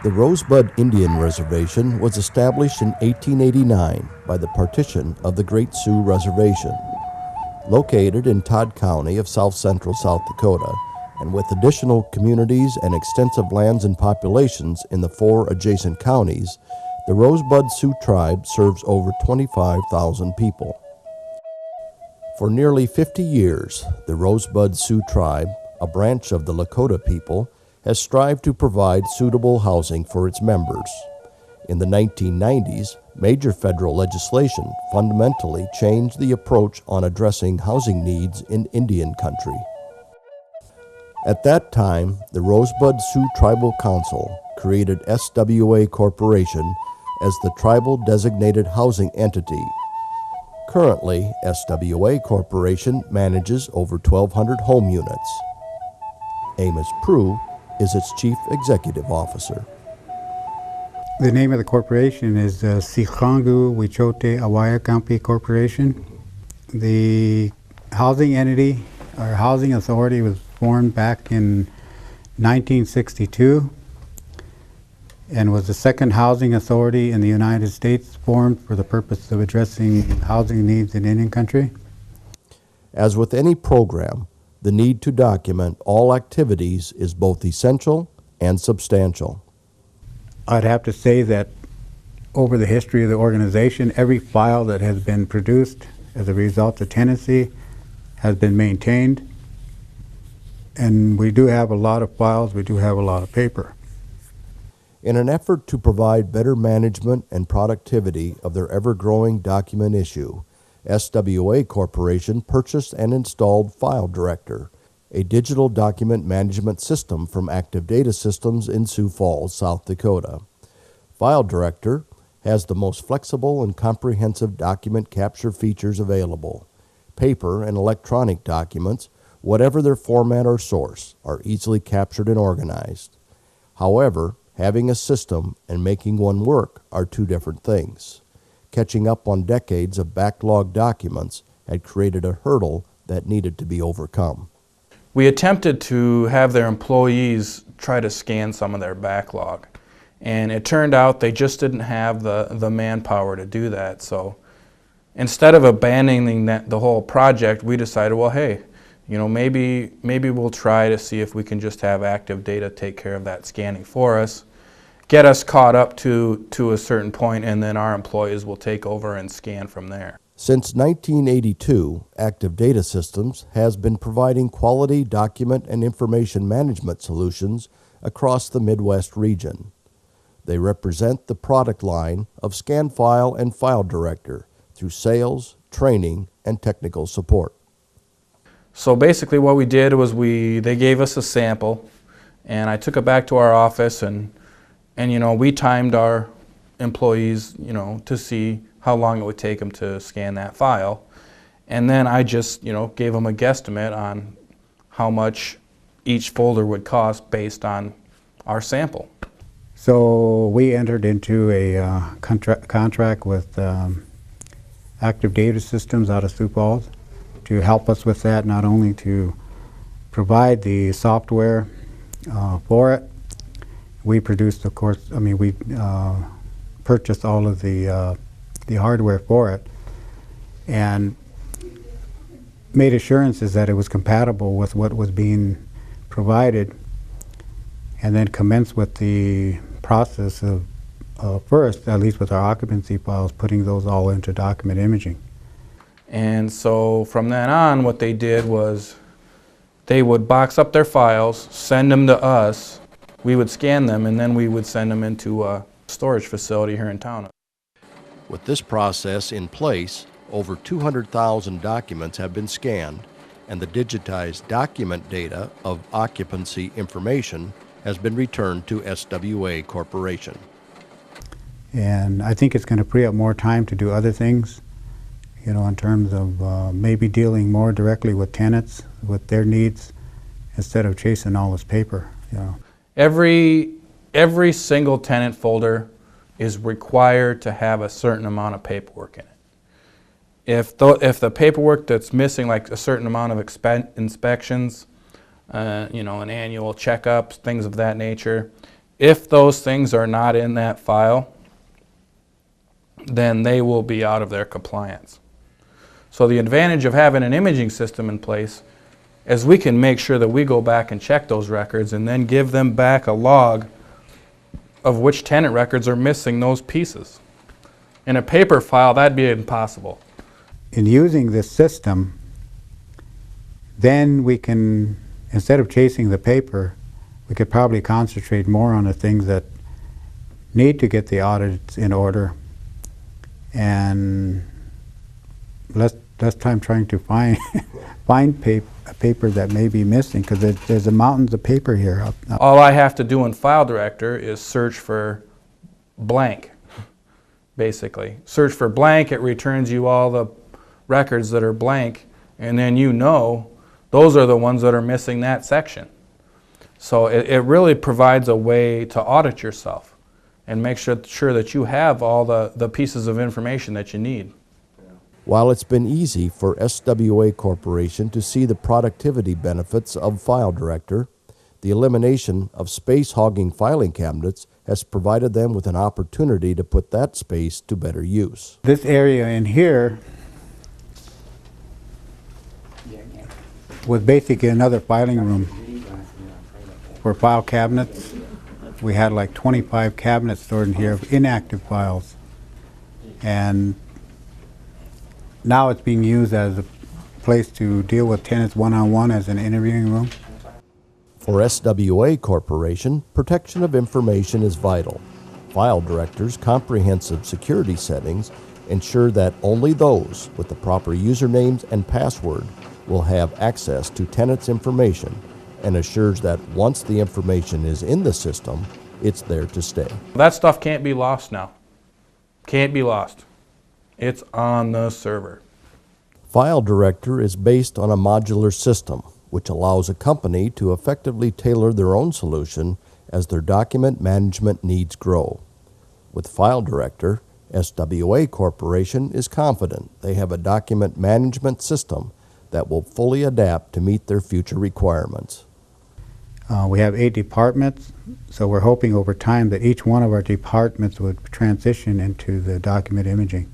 The Rosebud Indian Reservation was established in 1889 by the partition of the Great Sioux Reservation. Located in Todd County of south-central South Dakota, and with additional communities and extensive lands and populations in the 4 adjacent counties, the Rosebud Sioux tribe serves over 25,000 people. For nearly 50 years, the Rosebud Sioux tribe, a branch of the Lakota people, has strived to provide suitable housing for its members. In the 1990s, major federal legislation fundamentally changed the approach on addressing housing needs in Indian country. At that time, the Rosebud Sioux Tribal Council created SWA Corporation as the tribal designated housing entity. Currently, SWA Corporation manages over 1,200 home units. Amos Prue is its Chief Executive Officer. The name of the corporation is Sikhangu Wichote Awaya Kampi Corporation. The housing entity, or housing authority, was formed back in 1962 and was the second housing authority in the United States formed for the purpose of addressing housing needs in Indian country. As with any program, the need to document all activities is both essential and substantial. I'd have to say that over the history of the organization, every file that has been produced as a result of tenancy has been maintained. And we do have a lot of files, we do have a lot of paper. In an effort to provide better management and productivity of their ever-growing document issue, SWA Corporation purchased and installed File Director, a digital document management system from Active Data Systems in Sioux Falls, South Dakota. File Director has the most flexible and comprehensive document capture features available. Paper and electronic documents, whatever their format or source, are easily captured and organized. However, having a system and making one work are two different things. Catching up on decades of backlogged documents had created a hurdle that needed to be overcome. We attempted to have their employees try to scan some of their backlog, and it turned out they just didn't have the manpower to do that. So instead of abandoning the whole project, we decided, well, hey, maybe we'll try to see if we can just have Active Data take care of that scanning for us, get us caught up to a certain point, and then our employees will take over and scan from there. Since 1982, Active Data Systems has been providing quality document and information management solutions across the Midwest region. They represent the product line of ScanFile and File Director through sales, training, and technical support. So basically what we did was they gave us a sample, and I took it back to our office, and we timed our employees, to see how long it would take them to scan that file. And then I just, gave them a guesstimate on how much each folder would cost based on our sample. So we entered into a contract with Active Data Systems out of Sioux Falls to help us with that, not only to provide the software for it. We produced, of course, we purchased all of the hardware for it and made assurances that it was compatible with what was being provided, and then commenced with the process of first, at least with our occupancy files, putting those all into document imaging. And so from then on, what they did was they would box up their files, send them to us, we would scan them, and then we would send them into a storage facility here in town. With this process in place, over 200,000 documents have been scanned, and the digitized document data of occupancy information has been returned to SWA Corporation. And I think it's going to free up more time to do other things, in terms of maybe dealing more directly with tenants, with their needs, instead of chasing all this paper. Every single tenant folder is required to have a certain amount of paperwork in it. If the paperwork that's missing, like a certain amount of inspections, an annual checkups, things of that nature, If those things are not in that file, then they will be out of their compliance. So the advantage of having an imaging system in place is we can make sure that we go back and check those records and then give them back a log of which tenant records are missing those pieces. In a paper file, that'd be impossible. In using this system, then we can, instead of chasing the paper, we could probably concentrate more on the things that need to get the audits in order, and less time trying to find paper that may be missing, because there's a mountains of paper here. All I have to do in File Director is search for blank, basically. Search for blank, it returns you all the records that are blank, and then you know those are the ones that are missing that section. So it really provides a way to audit yourself and make sure that you have all the pieces of information that you need. While it's been easy for SWA Corporation to see the productivity benefits of File Director, the elimination of space-hogging filing cabinets has provided them with an opportunity to put that space to better use. This area in here was basically another filing room for file cabinets. We had like 25 cabinets stored in here of inactive files, and now it's being used as a place to deal with tenants one-on-one as an interviewing room. For SWA Corporation, protection of information is vital. File Director's comprehensive security settings ensure that only those with the proper usernames and password will have access to tenants' information, and assures that once the information is in the system, it's there to stay. That stuff can't be lost now. Can't be lost. It's on the server. File Director is based on a modular system, which allows a company to effectively tailor their own solution as their document management needs grow. With File Director, SWA Corporation is confident they have a document management system that will fully adapt to meet their future requirements. We have 8 departments, so we're hoping over time that each one of our departments would transition into the document imaging.